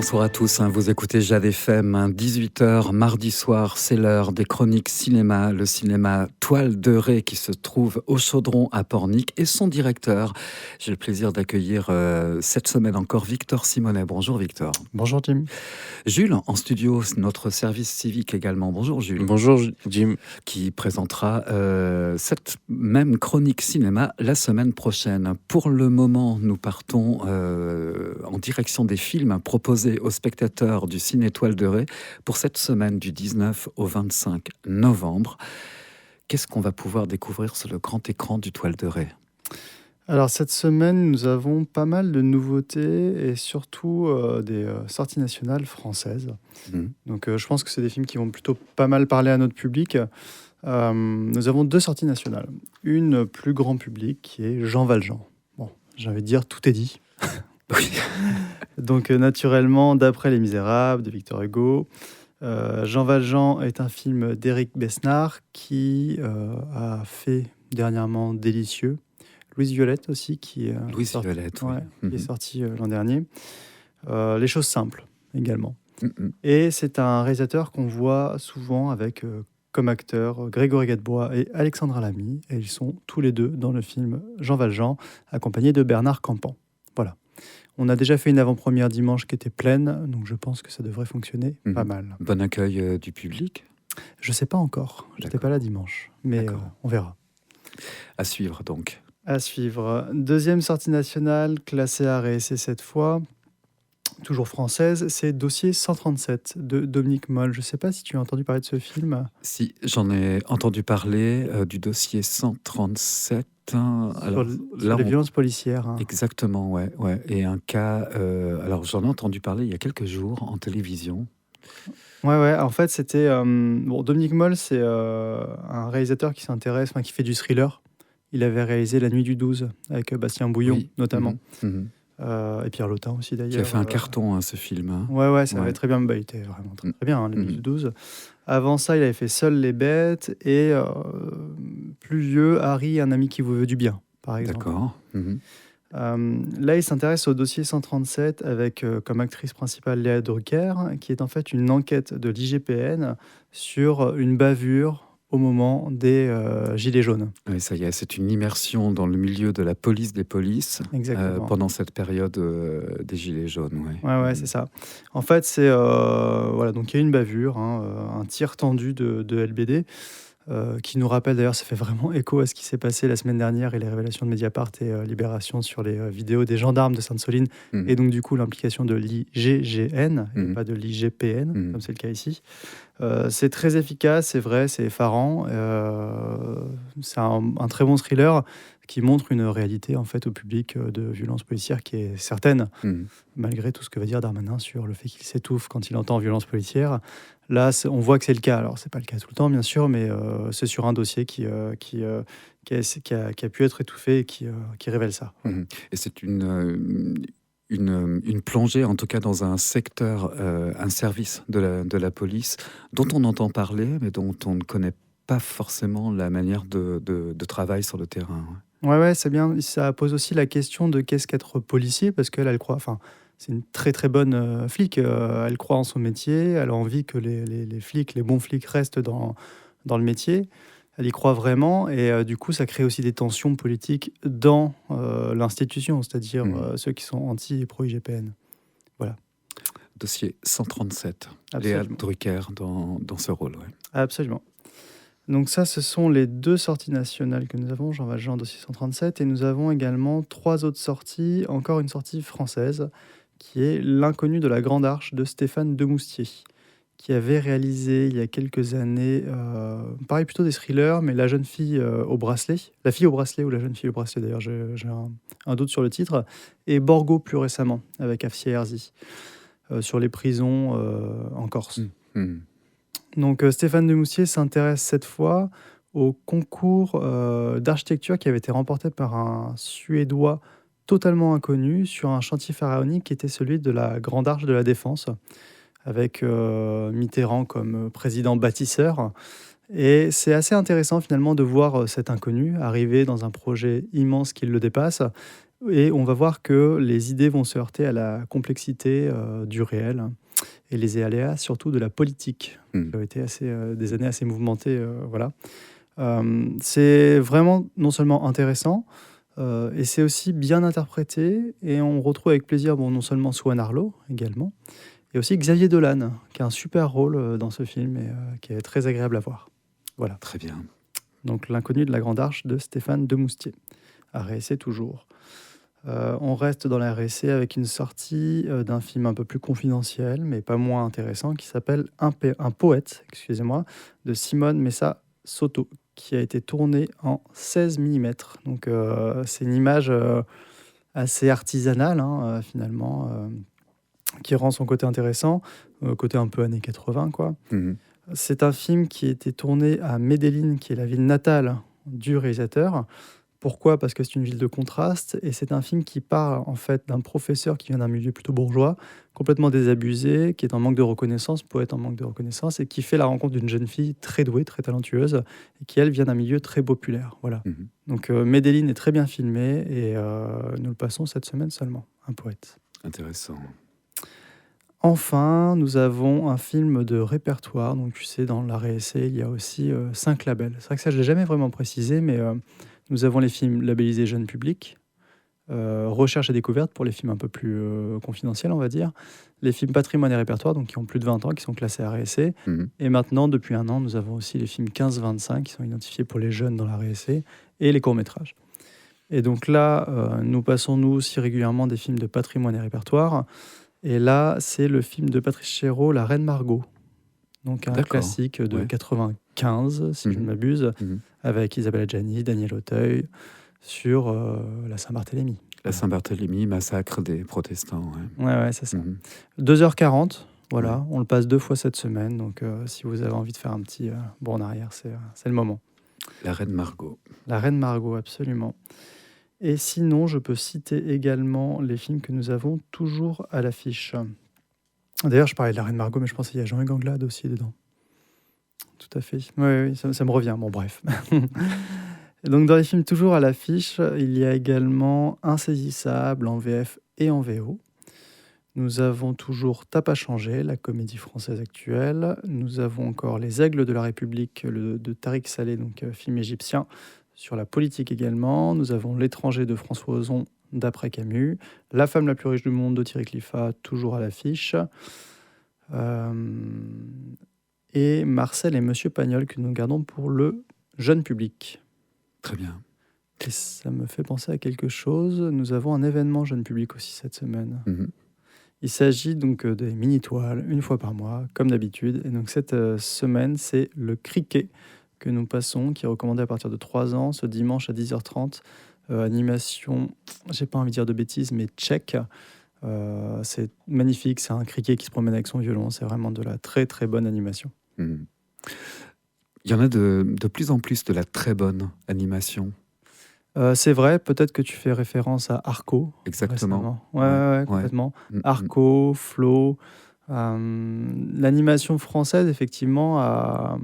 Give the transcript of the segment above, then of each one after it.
Bonsoir à tous, vous écoutez Jade FM, 18h, mardi soir, c'est l'heure des chroniques cinéma, le cinéma Toile de Ré qui se trouve au Chaudron à Pornic et son directeur. J'ai le plaisir d'accueillir cette semaine encore Victor Simonet. Bonjour Victor. Bonjour Jim. Jules, en studio, notre service civique également. Bonjour Jules. Bonjour Jim. Qui présentera cette même chronique cinéma la semaine prochaine. Pour le moment, nous partons en direction des films proposés aux spectateurs du Ciné Toile de Ré pour cette semaine du 19 au 25 novembre. Qu'est-ce qu'on va pouvoir découvrir sur le grand écran du Toile de Ré ? Alors cette semaine, nous avons pas mal de nouveautés et surtout des sorties nationales françaises. Donc je pense que c'est des films qui vont plutôt pas mal parler à notre public. Nous avons 2 sorties nationales. Une plus grand public qui est Jean Valjean. Bon, j'ai envie de dire, tout est dit. Oui. Donc naturellement, d'après Les Misérables de Victor Hugo, Jean Valjean est un film d'Éric Besnard qui a fait dernièrement Délicieux. Louise Violette aussi, qui est sorti l'an dernier. Les choses simples également. Et c'est un réalisateur qu'on voit souvent avec comme acteurs Grégory Gadebois et Alexandra Lamy. Et ils sont tous les deux dans le film Jean Valjean, accompagnés de Bernard Campan. Voilà. On a déjà fait une avant-première dimanche qui était pleine, donc je pense que ça devrait fonctionner pas mal. Bon accueil du public ? Je ne sais pas encore. Je n'étais pas là dimanche, mais on verra. À suivre donc. À suivre. Deuxième sortie nationale, classée à réessayer cette fois, toujours française, c'est Dossier 137 de Dominique Moll. Je ne sais pas si tu as entendu parler de ce film. Si, j'en ai entendu parler du Dossier 137. Alors, sur les violences policières. Exactement, ouais. Et un cas... alors, j'en ai entendu parler il y a quelques jours en télévision. Ouais. En fait, c'était... Dominique Moll, c'est un réalisateur qui s'intéresse, qui fait du thriller. Il avait réalisé La Nuit du 12 avec Bastien Bouillon, notamment. Et Pierre Lotin aussi, d'ailleurs. Qui a fait un carton, ce film. Ouais, ça avait très bien. Il était vraiment très bien, La Nuit du 12. Avant ça, il avait fait Seuls les bêtes et plus vieux, Harry, un ami qui vous veut du bien, par exemple. D'accord. Là, il s'intéresse au Dossier 137 avec comme actrice principale Léa Drucker, qui est en fait une enquête de l'IGPN sur une bavure au moment des Gilets jaunes. Oui, ça y est, c'est une immersion dans le milieu de la police des polices pendant cette période des Gilets jaunes. Ouais, c'est ça. En fait, c'est donc il y a une bavure, un tir tendu de LBD, qui nous rappelle d'ailleurs, ça fait vraiment écho à ce qui s'est passé la semaine dernière et les révélations de Mediapart et Libération sur les vidéos des gendarmes de Sainte-Soline, et donc du coup l'implication de l'IGGN et pas de l'IGPN, comme c'est le cas ici. C'est très efficace, c'est vrai, c'est effarant. C'est un très bon thriller qui montre une réalité en fait au public de violence policière qui est certaine, malgré tout ce que va dire Darmanin sur le fait qu'il s'étouffe quand il entend violence policière. Là, on voit que c'est le cas. Alors, c'est pas le cas tout le temps, bien sûr, mais c'est sur un dossier qui a pu être étouffé et qui révèle ça. Et c'est une plongée, en tout cas, dans un secteur, un service de la police dont on entend parler, mais dont on ne connaît pas forcément la manière de travail sur le terrain. Ouais, c'est bien. Ça pose aussi la question de qu'est-ce qu'être policier, parce qu'elle, elle croit... c'est une très très bonne flic. Elle croit en son métier. Elle a envie que les flics, les bons flics restent dans le métier. Elle y croit vraiment. Et du coup, ça crée aussi des tensions politiques dans l'institution, c'est-à-dire ceux qui sont anti et pro-IGPN. Voilà. Dossier 137. Absolument. Léa Drucker dans ce rôle. Ouais. Absolument. Donc ça, ce sont les 2 sorties nationales que nous avons, Jean Valjean, Dossier 137, et nous avons également 3 autres sorties, encore une sortie française, qui est L'inconnu de la Grande Arche de Stéphane Demoustier, qui avait réalisé il y a quelques années, pareil plutôt des thrillers, mais La jeune fille au bracelet, La fille au bracelet ou La jeune fille au bracelet d'ailleurs, j'ai un doute sur le titre, et Borgo plus récemment, avec Afsia Herzi, sur les prisons en Corse. Donc Stéphane Demoustier s'intéresse cette fois au concours d'architecture qui avait été remporté par un Suédois totalement inconnu sur un chantier pharaonique qui était celui de la Grande Arche de la Défense, avec Mitterrand comme président bâtisseur. Et c'est assez intéressant finalement de voir cet inconnu arriver dans un projet immense qui le dépasse et on va voir que les idées vont se heurter à la complexité, du réel et les aléas surtout de la politique, Mmh. qui ont été des années assez mouvementées, voilà. C'est vraiment non seulement intéressant, et c'est aussi bien interprété et on retrouve avec plaisir, bon, non seulement Swan Arlo également et aussi Xavier Dolan qui a un super rôle, dans ce film et qui est très agréable à voir. Voilà, Très bien. donc L'inconnu de la Grande Arche de Stéphane Demoustier, à réessayer toujours. On reste dans la RSC avec une sortie, d'un film un peu plus confidentiel, mais pas moins intéressant, qui s'appelle Un poète, excusez-moi, de Simone Messa Soto, qui a été tourné en 16 millimètres. Donc, c'est une image, assez artisanale, hein, finalement, qui rend son côté intéressant, côté un peu années 80, quoi. Mmh. C'est un film qui a été tourné à Medellín, qui est la ville natale du réalisateur. Pourquoi? Parce que c'est une ville de contraste et c'est un film qui parle en fait d'un professeur qui vient d'un milieu plutôt bourgeois, complètement désabusé, qui est en manque de reconnaissance, poète en manque de reconnaissance et qui fait la rencontre d'une jeune fille très douée, très talentueuse et qui elle vient d'un milieu très populaire. Voilà. Mmh. Donc Medellín est très bien filmé et nous le passons cette semaine seulement, Un poète. Intéressant. Enfin, nous avons un film de répertoire. Donc, tu sais, dans la RSC, il y a aussi 5 labels. C'est vrai que ça, je ne l'ai jamais vraiment précisé, mais nous avons les films labellisés jeune public, recherche et découverte pour les films un peu plus confidentiels, on va dire, les films patrimoine et répertoire, donc qui ont plus de 20 ans, qui sont classés RSC. Mmh. Et maintenant, depuis un an, nous avons aussi les films 15-25 qui sont identifiés pour les jeunes dans la RSC et les courts-métrages. Et donc là, nous passons, nous aussi, régulièrement des films de patrimoine et répertoire. Et là, c'est le film de Patrice Chéreau, La Reine Margot. Donc un D'accord. classique de Ouais. 95, si je ne Mmh. m'abuse, Mmh. avec Isabelle Adjani, Daniel Auteuil, sur la Saint-Barthélemy. La Saint-Barthélemy, massacre des protestants. Ouais. Ouais, c'est ça. Mmh. 2h40, voilà, Ouais. on le passe 2 fois cette semaine. Donc si vous avez envie de faire un petit bond en arrière, c'est le moment. La Reine Margot. La Reine Margot, absolument. Et sinon, je peux citer également les films que nous avons toujours à l'affiche. D'ailleurs, je parlais de La Reine Margot, mais je pense qu'il y a Jean-Hugues Anglade aussi dedans. Tout à fait. Oui, ça me revient. Bon, bref. Et donc, dans les films toujours à l'affiche, il y a également Insaisissable en VF et en VO. Nous avons toujours T'as pas changé, la comédie française actuelle. Nous avons encore Les Aigles de la République de Tariq Saleh, donc film égyptien, sur la politique également. Nous avons L'étranger de François Ozon, d'après Camus. La femme la plus riche du monde de Thierry Cliffat, toujours à l'affiche. Euh, et Marcel et Monsieur Pagnol, que nous gardons pour le jeune public. Très bien. Et ça me fait penser à quelque chose. Nous avons un événement jeune public aussi cette semaine. Mmh. Il s'agit donc des mini-toiles, une fois par mois, comme d'habitude. Et donc cette semaine, c'est le cricket que nous passons, qui est recommandé à partir de 3 ans, ce dimanche à 10h30. Animation, j'ai pas envie de dire de bêtises, mais tchèque. C'est magnifique, c'est un cricket qui se promène avec son violon. C'est vraiment de la très très bonne animation. Mmh. Il y en a de plus en plus de la très bonne animation. C'est vrai, peut-être que tu fais référence à Arco Exactement. récemment. Ouais, complètement. Mmh, mmh. Arco, Flo. L'animation française, effectivement, a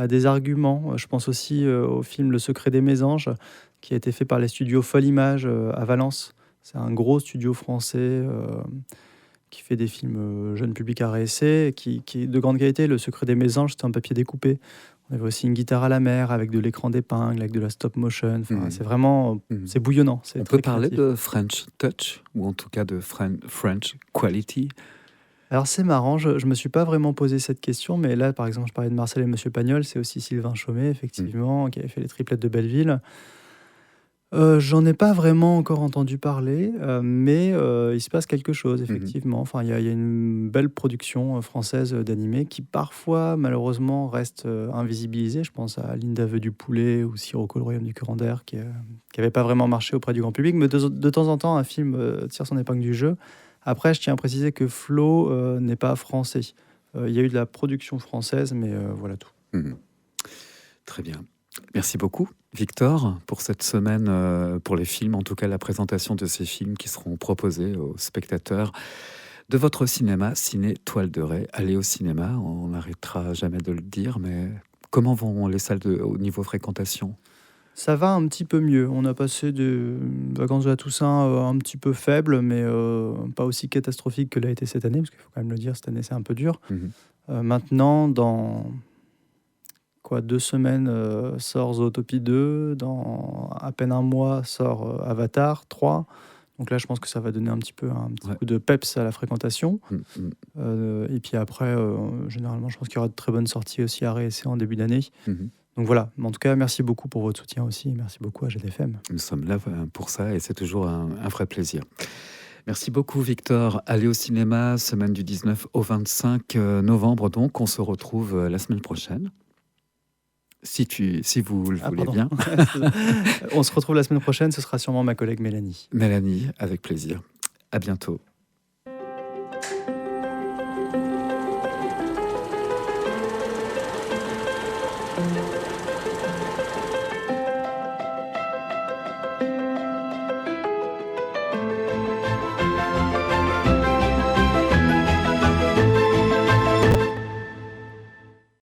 des arguments. Je pense aussi au film Le Secret des Mésanges, qui a été fait par les studios Folle Image à Valence. C'est un gros studio français qui fait des films jeunes publics à réessayer, qui est de grande qualité. Le Secret des Mésanges, c'est un papier découpé. On avait aussi Une guitare à la mer avec de l'écran d'épingle, avec de la stop motion. Enfin, Mhm. c'est vraiment, Mhm. c'est bouillonnant. C'est On très peut parler créatif. de French Touch, ou en tout cas de French Quality. Alors c'est marrant, je ne me suis pas vraiment posé cette question, mais là, par exemple, je parlais de Marcel et Monsieur Pagnol, c'est aussi Sylvain Chaumet, effectivement, qui avait fait les triplettes de Belleville. J'en ai pas vraiment encore entendu parler, mais il se passe quelque chose, effectivement. Enfin, il y a une belle production française d'animés qui parfois, malheureusement, reste invisibilisée. Je pense à Linda veut du poulet ou Sirocco, le royaume du courant d'air, qui n'avait pas vraiment marché auprès du grand public. Mais de temps en temps, un film tire son épingle du jeu. Après, je tiens à préciser que Flo n'est pas français. Il y a eu de la production française, mais voilà tout. Mhm. Très bien. Merci beaucoup, Victor, pour cette semaine, pour les films, en tout cas la présentation de ces films qui seront proposés aux spectateurs de votre cinéma, Ciné Toile de Raie. Allez au cinéma, on n'arrêtera jamais de le dire, mais comment vont les salles au niveau fréquentation ? Ça va un petit peu mieux. On a passé des vacances de la Toussaint, un petit peu faibles, mais pas aussi catastrophiques que l'a été cette année, parce qu'il faut quand même le dire, cette année, c'est un peu dur. Mhm. Maintenant, dans quoi, 2 semaines, sort Zootopie 2, dans à peine un mois sort, Avatar 3. Donc là, je pense que ça va donner un petit Ouais. coup de peps à la fréquentation. Mhm. Et puis après, généralement, je pense qu'il y aura de très bonnes sorties aussi à réessayer en début d'année. Mhm. Donc voilà, mais en tout cas, merci beaucoup pour votre soutien aussi. Merci beaucoup à GDFM. Nous sommes là pour ça et c'est toujours un vrai plaisir. Merci beaucoup Victor. Allez au cinéma, semaine du 19 au 25 novembre donc. On se retrouve la semaine prochaine. Si vous le voulez Pardon. bien. On se retrouve la semaine prochaine, ce sera sûrement ma collègue Mélanie. Mélanie, avec plaisir. À bientôt.